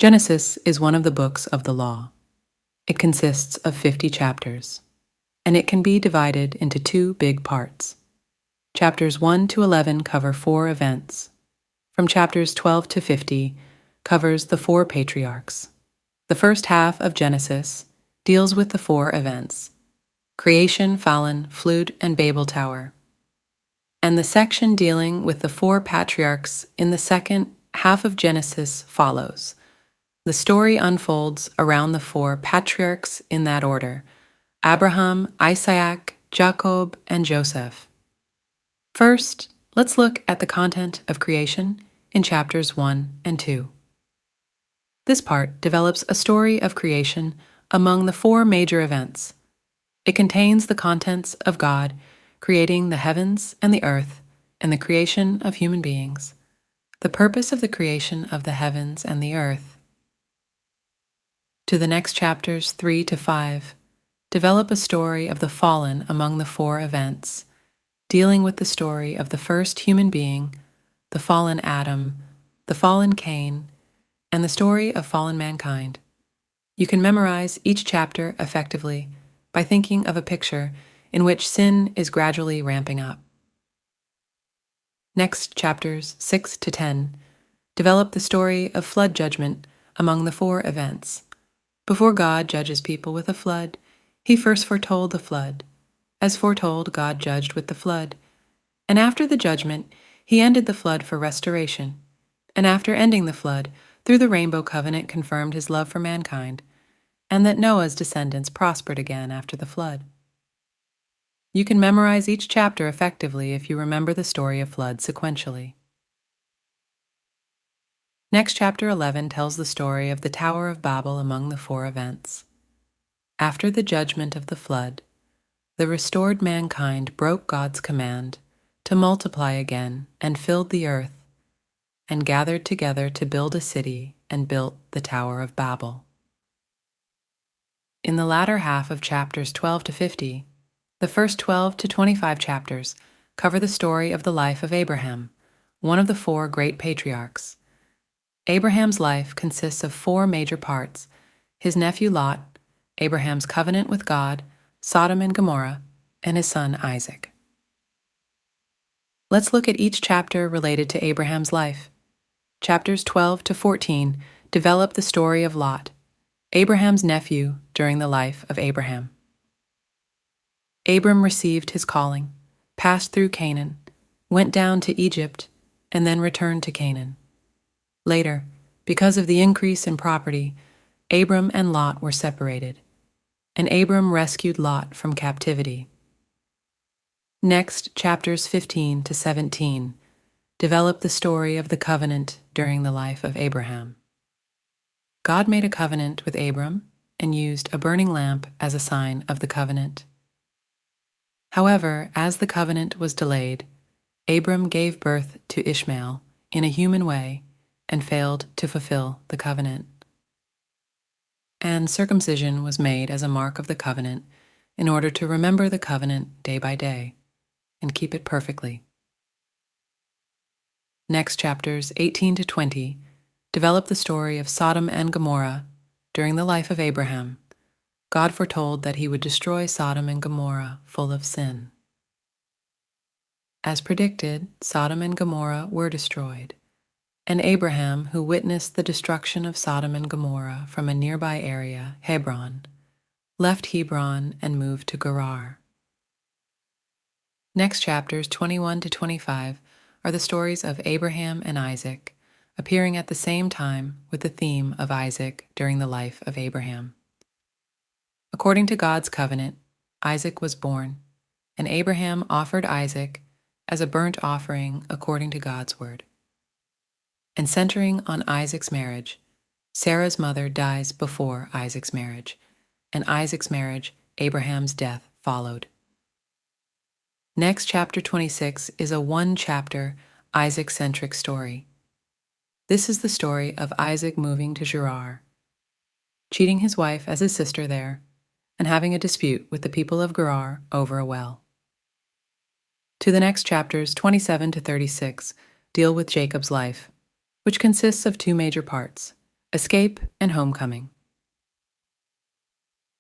Genesis is one of the books of the law. It consists of 50 chapters, and it can be divided into two big parts. Chapters 1 to 11 cover 4 events. From chapters 12 to 50 covers the 4 patriarchs. The first half of Genesis deals with the 4 events: creation, fallen, flood, and Babel Tower. And the section dealing with the 4 patriarchs in the second half of Genesis follows. The story unfolds around the 4 patriarchs in that order: Abraham, Isaac, Jacob, and Joseph. First, let's look at the content of creation in chapters 1 and 2. This part develops a story of creation among the 4 major events. It contains the contents of God creating the heavens and the earth and the creation of human beings, the purpose of the creation of the heavens and the earth. To the next chapters 3 to 5 develop a story of the fallen among the 4 events, dealing with the story of the first human being, the fallen Adam, the fallen Cain, and the story of fallen mankind. You can memorize each chapter effectively by thinking of a picture in which sin is gradually ramping up. Next chapters 6 to 10 develop the story of flood judgment among the 4 events. Before God judges people with a flood, he first foretold the flood. As foretold, God judged with the flood. And after the judgment, he ended the flood for restoration. And after ending the flood, through the rainbow covenant confirmed his love for mankind, and that Noah's descendants prospered again after the flood. You can memorize each chapter effectively if you remember the story of flood sequentially. Next, chapter 11 tells the story of the Tower of Babel among the 4 events. After the judgment of the flood, the restored mankind broke God's command to multiply again and filled the earth, and gathered together to build a city and built the Tower of Babel. In the latter half of chapters 12 to 50, the first 12 to 25 chapters cover the story of the life of Abraham, one of the 4 great patriarchs. Abraham's life consists of 4 major parts: his nephew Lot, Abraham's covenant with God, Sodom and Gomorrah, and his son Isaac. Let's look at each chapter related to Abraham's life. Chapters 12 to 14 develop the story of Lot, Abraham's nephew during the life of Abraham. Abram received his calling, passed through Canaan, went down to Egypt, and then returned to Canaan. Later, because of the increase in property, Abram and Lot were separated, and Abram rescued Lot from captivity. Next, chapters 15 to 17 develop the story of the covenant during the life of Abraham. God made a covenant with Abram and used a burning lamp as a sign of the covenant. However, as the covenant was delayed, Abram gave birth to Ishmael in a human way and failed to fulfill the covenant. And circumcision was made as a mark of the covenant in order to remember the covenant day by day and keep it perfectly. Next, chapters 18 to 20 develop the story of Sodom and Gomorrah during the life of Abraham. God foretold that he would destroy Sodom and Gomorrah full of sin. As predicted, Sodom and Gomorrah were destroyed, and Abraham, who witnessed the destruction of Sodom and Gomorrah from a nearby area, Hebron, left Hebron and moved to Gerar. Next, chapters 21 to 25 are the stories of Abraham and Isaac, appearing at the same time with the theme of Isaac during the life of Abraham. According to God's covenant, Isaac was born, and Abraham offered Isaac as a burnt offering according to God's word. And centering on Isaac's marriage, Sarah's mother dies before Isaac's marriage, and Isaac's marriage, Abraham's death, followed. Next, chapter 26 is a 1-chapter Isaac-centric story. This is the story of Isaac moving to Gerar, cheating his wife as his sister there, and having a dispute with the people of Gerar over a well. To the next chapters, 27 to 36, deal with Jacob's life, which consists of 2 major parts: Escape and Homecoming.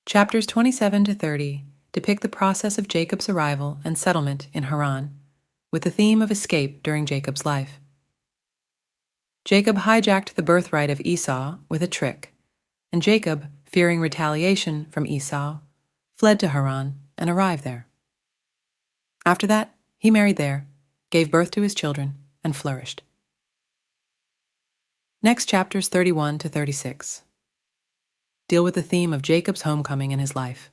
Chapters 27 to 30 depict the process of Jacob's arrival and settlement in Haran, with the theme of escape during Jacob's life. Jacob hijacked the birthright of Esau with a trick, and Jacob, fearing retaliation from Esau, fled to Haran and arrived there. After that, he married there, gave birth to his children, and flourished. Next, chapters 31 to 36 deal with the theme of Jacob's homecoming in his life.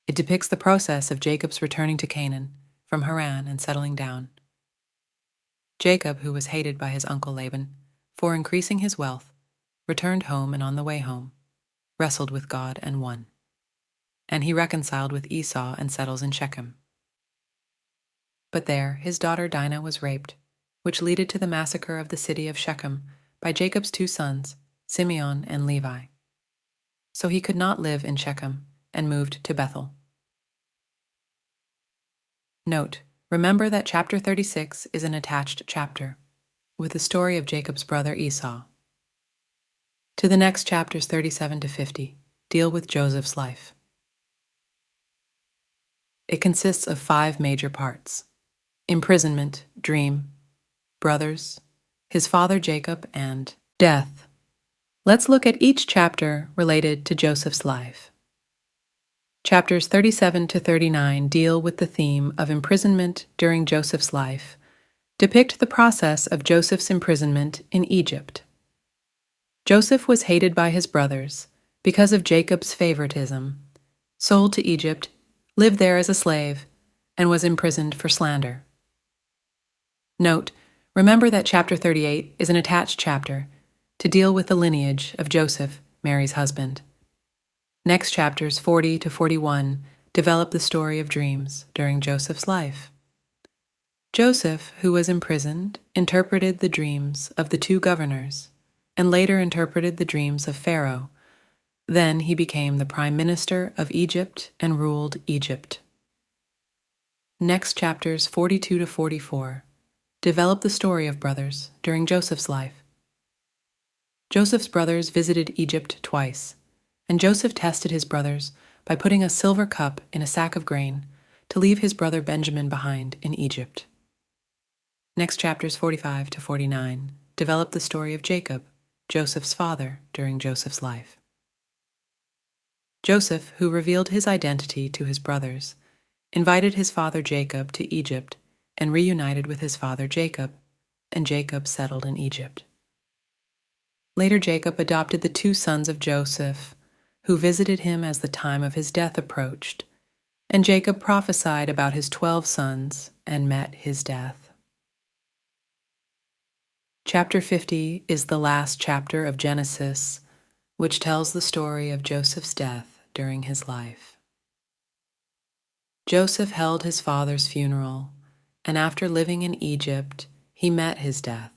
It depicts the process of Jacob's returning to Canaan from Haran and settling down. Jacob, who was hated by his uncle Laban for increasing his wealth, returned home, and on the way home, wrestled with God and won. And he reconciled with Esau and settles in Shechem. But there his daughter Dinah was raped, which led to the massacre of the city of Shechem by Jacob's two sons, Simeon and Levi. So he could not live in Shechem and moved to Bethel. Note, remember that chapter 36 is an attached chapter, with the story of Jacob's brother Esau. To the next chapters 37 to 50 deal with Joseph's life. It consists of 5 major parts: imprisonment, dream, brothers, his father Jacob, and death. Let's look at each chapter related to Joseph's life. Chapters 37 to 39 deal with the theme of imprisonment during Joseph's life, depict the process of Joseph's imprisonment in Egypt. Joseph was hated by his brothers because of Jacob's favoritism, sold to Egypt, lived there as a slave, and was imprisoned for slander. Note, remember that chapter 38 is an attached chapter to deal with the lineage of Joseph, Mary's husband. Next chapters 40 to 41 develop the story of dreams during Joseph's life. Joseph, who was imprisoned, interpreted the dreams of the 2 governors, and later interpreted the dreams of Pharaoh. Then he became the prime minister of Egypt and ruled Egypt. Next chapters 42 to 44 develop the story of brothers during Joseph's life. Joseph's brothers visited Egypt twice, and Joseph tested his brothers by putting a silver cup in a sack of grain to leave his brother Benjamin behind in Egypt. Next chapters 45 to 49 develop the story of Jacob, Joseph's father, during Joseph's life. Joseph, who revealed his identity to his brothers, invited his father Jacob to Egypt and reunited with his father Jacob, and Jacob settled in Egypt. Later, Jacob adopted the 2 sons of Joseph, who visited him as the time of his death approached, and Jacob prophesied about his 12 sons and met his death. Chapter 50 is the last chapter of Genesis, which tells the story of Joseph's death during his life. Joseph held his father's funeral, and after living in Egypt, he met his death.